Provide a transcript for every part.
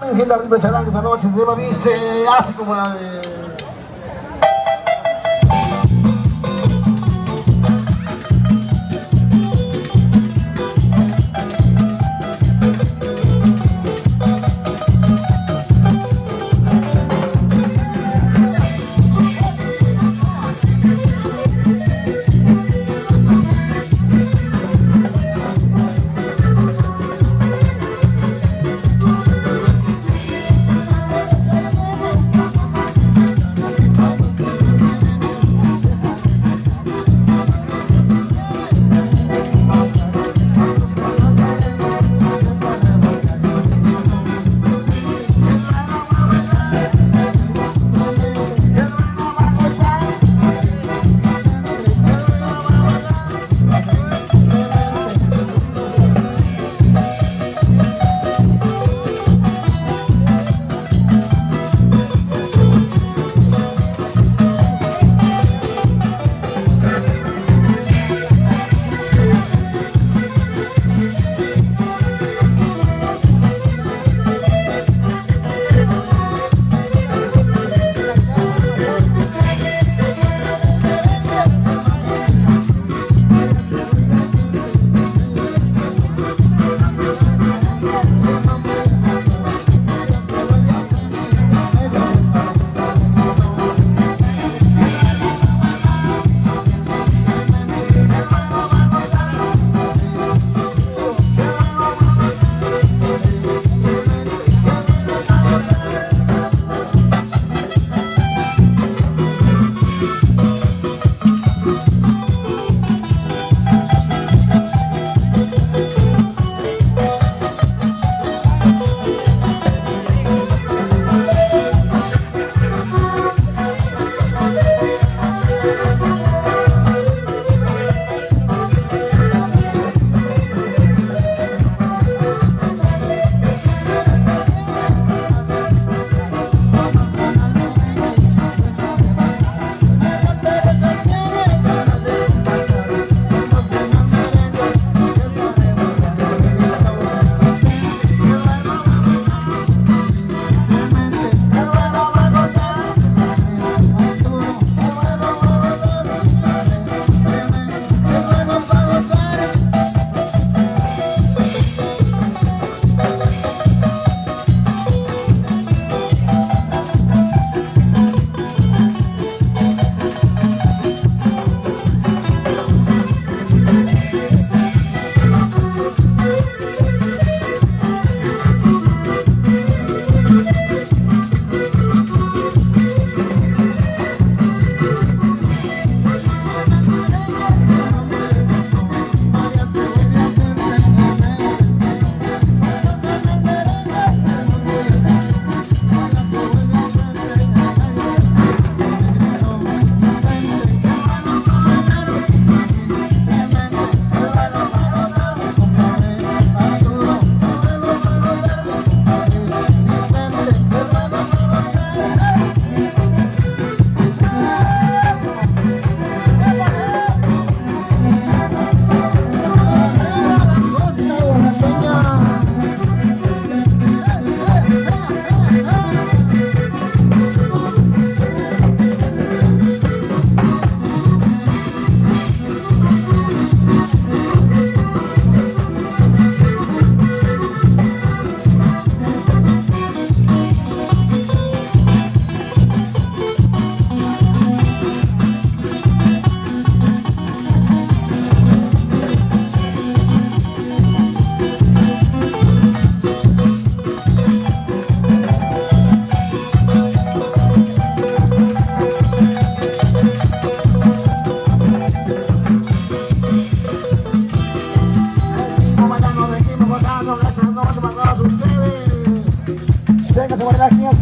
Gente arriba charanga esta noche, el tema dice así como la de...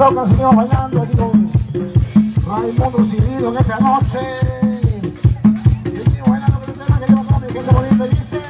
Nos seguimos bailando aquí con Raimundo Civil en esta noche. Seguimos bailando con el tema que lleva con mi gente bonita y dice.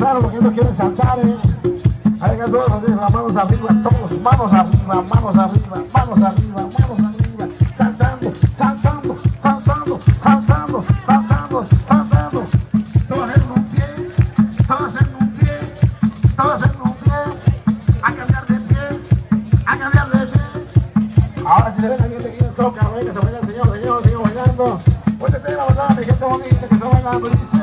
danzar, los que no quieren saltar, hay que todos las manos arriba, todos, manos arriba, manos arriba, manos arriba, manos arriba, saltando, saltando, saltando, saltando, saltando, saltando, todos en un pie, todos en un pie, todos en un pie, a cambiar de pie, a cambiar de pie. Ahora si se ven aquí en Soca, ven que se baila el señor, sigo bailando. Pues te tengo la verdad, mi gente bonita que está bailando, dice.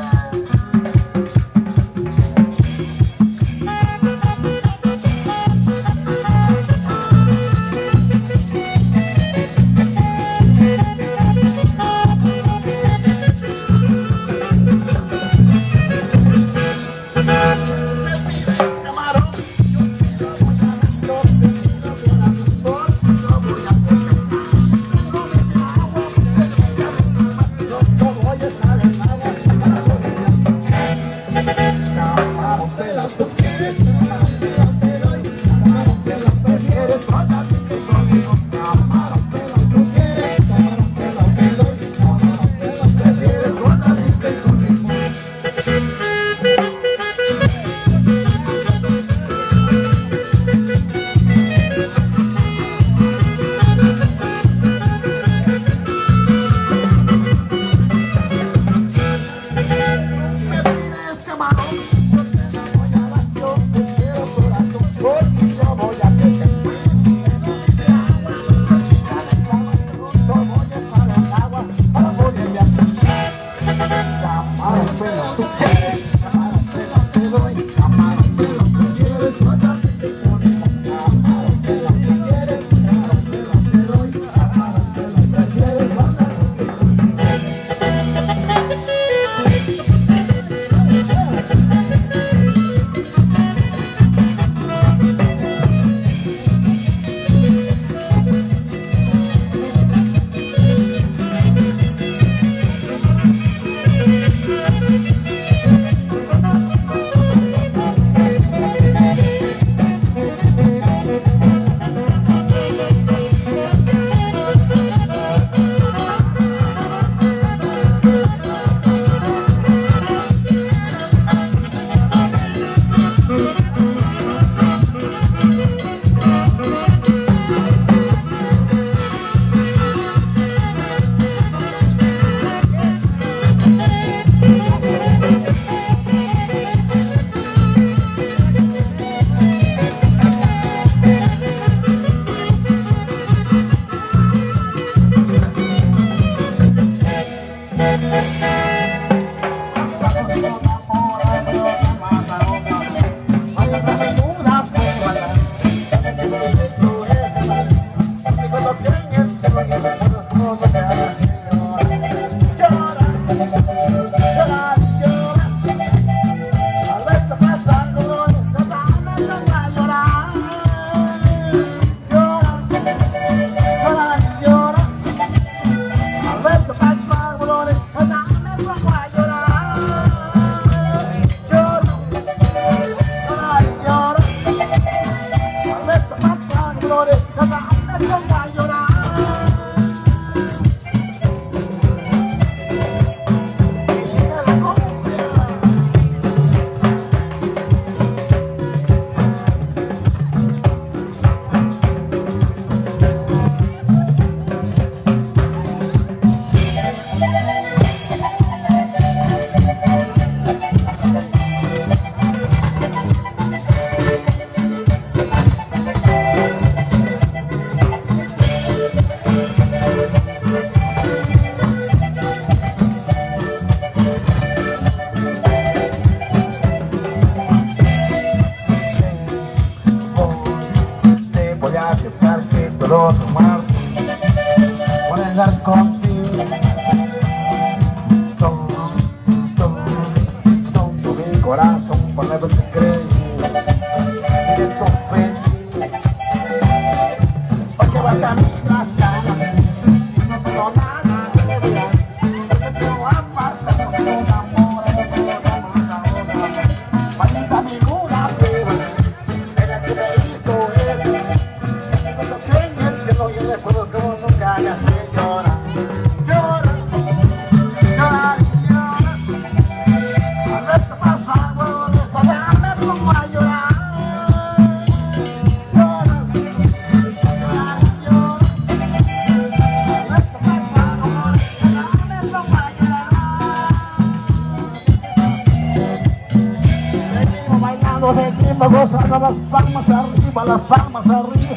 seguimos bailando, seguimos gozando, las palmas arriba, las palmas arriba,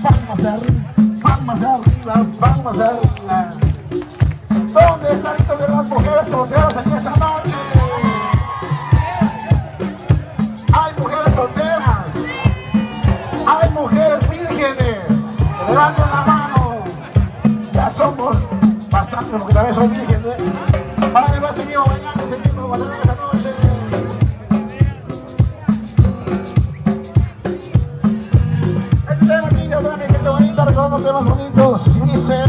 palmas arriba, palmas arriba, palmas arriba. ¿Dónde está el grito de las mujeres solteras en esta noche? Hay mujeres solteras, hay mujeres vírgenes, levanten la mano. Ya somos bastantes porque también son vírgenes. Vale, va, seguimos bailando, seguimos bailando esta noche. Este tema aquí, yo creo que gente bonita, recordando temas bonitos. Y dice...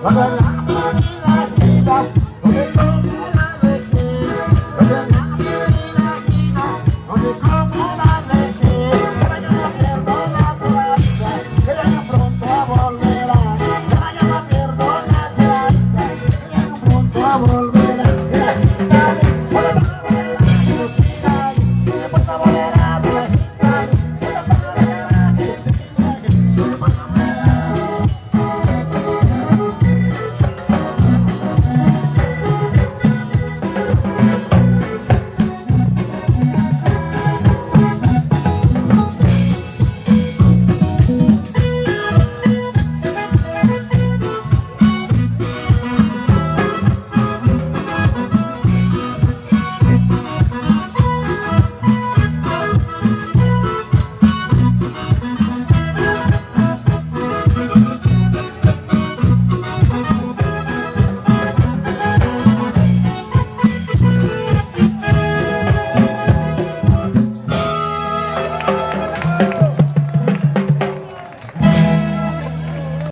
La